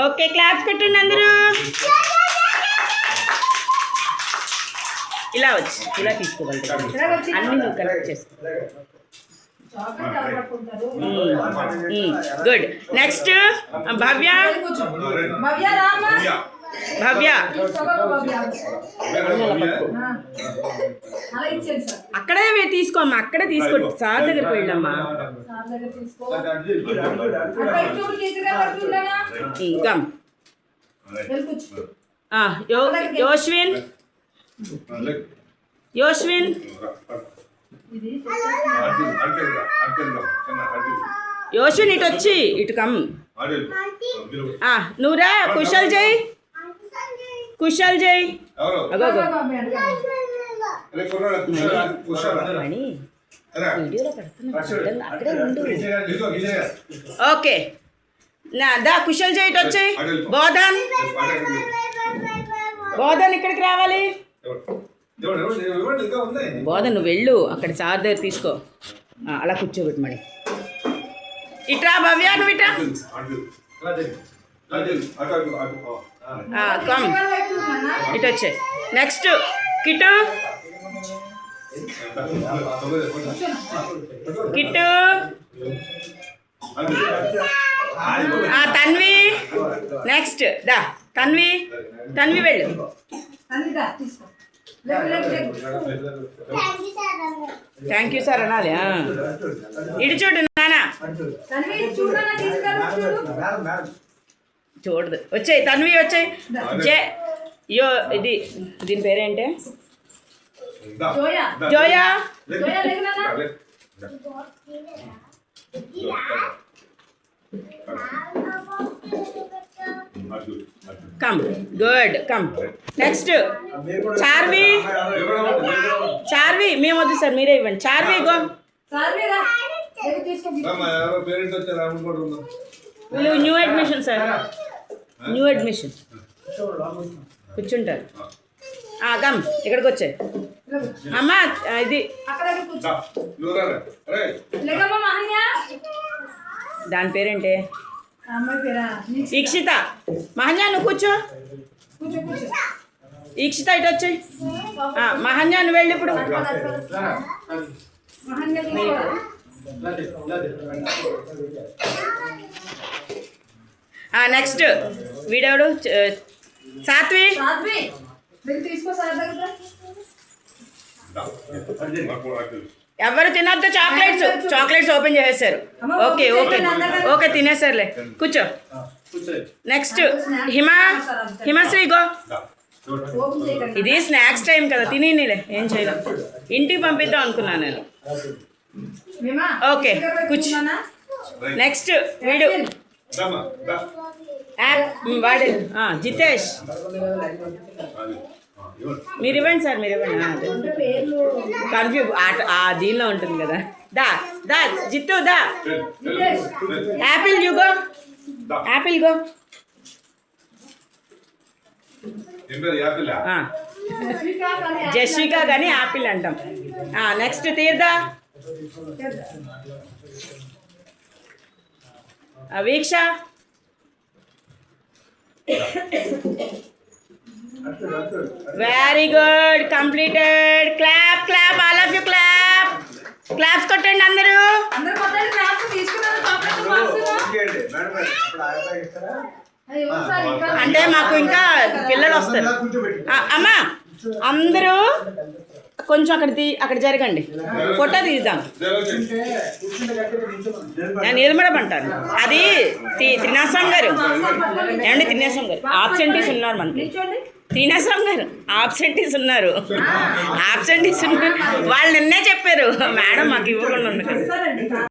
Okay claps కొట్టండి అందరూ. ఇలా వచ్చి ఇలా తీసుకోగలుగుతారు అన్ని నువ్వు కలెక్ట్ చేసుకో. గుడ్. నెక్స్ట్ భవ్య. భవ్య అక్కడే తీసుకోమ్మా, అక్కడే తీసుకో. సార్ దగ్గరికి వెళ్ళమ్మా. ఇంకా యోష్విన్. యోష్విన్ యోష్విన్ ఇటు వచ్చి ఇటు కమ్. నువ్వురా కుశల్ జై. కుశల్ జై. ఓకే దా కుశల్ జై ఇటు వచ్చి. బోధన్. బోధన్ ఇక్కడికి రావాలి. బోధన్ నువ్వు వెళ్ళు, అక్కడ సార్ దగ్గర తీసుకో. అలా కూర్చోబెట్టు మరి. ఇట్రా భవ్య, నువ్వు ఇట్రా. కమ్ ఇటు వచ్చే. నెక్స్ట్ కిట్టు. కిట్టు. తన్వి. నెక్స్ట్ దా తన్వి. తన్వి వెళ్ళు. థ్యాంక్ యూ సార్ అనాలి. ఇటు చూడు నానా. చూడదు. వచ్చాయి తన్వి వచ్చాయి. యో ఇది దీని పేరేంటి? Zoya. Come. Good. Come. Next Charvi. Charvi మేము వద్దు సార్, మీరే ఇవ్వండి. Charvi go. New admission sir. New admission కూర్చుంటారు. కమ్ ఇక్కడికి వచ్చాయి. అమ్మా ఇది దాని పేరేంటి? ఈక్షిత. మహన్యా నువ్వు కూర్చో. ఈక్షిత ఇటు వచ్చాయి. మహన్యా నువ్వు వెళ్ళి ఇప్పుడు. నెక్స్ట్ వీడెవడు? సాత్వి. ఎవరు తినొద్దు చాక్లెట్స్. చాక్లెట్స్ ఓపెన్ చేసేసారు. ఓకే ఓకే ఓకే తినేసారులే. కూర్చో. Next Himasri go. ఇది స్నాక్స్ టైం కదా, తినేనిలే, ఏం చేయలేం. ఇంటికి పంపిద్దాం అనుకున్నాను నేను. ఓకే కూర్చో. నెక్స్ట్ వీడు వాడే జితేష్. మీరు ఇవ్వండి సార్, మీరు ఇవ్వండి. కన్ఫ్యూజ్ దీనిలో ఉంటుంది కదా. దా దా జిత్తు దా. Apple you go. Apple go. Jasvika కానీ యాపిల్ అంటాం. Next Teertha. Veeksha. Very good. Completed. Clap clap all of you clap. Claps కొట్టండి అందరూ. అంటే మాకు ఇంకా పిల్లలు వస్తారు. అమ్మా అందరూ కొంచెం అక్కడ జరగండి, ఫోటో తీద్దాం. నేను నిలబడమంటాను. అది త్రినాసం గారు ఏమండి? త్రినాసం గారు ఆబ్సెంటీస్ ఉన్నారు మనకి. త్రినాసం గారు ఆబ్సెంటీస్ ఉన్నారు. ఆబ్సెంటీస్ ఉన్నారు. వాళ్ళు నిన్నే చెప్పారు మేడం మాకు ఇవ్వకుండా.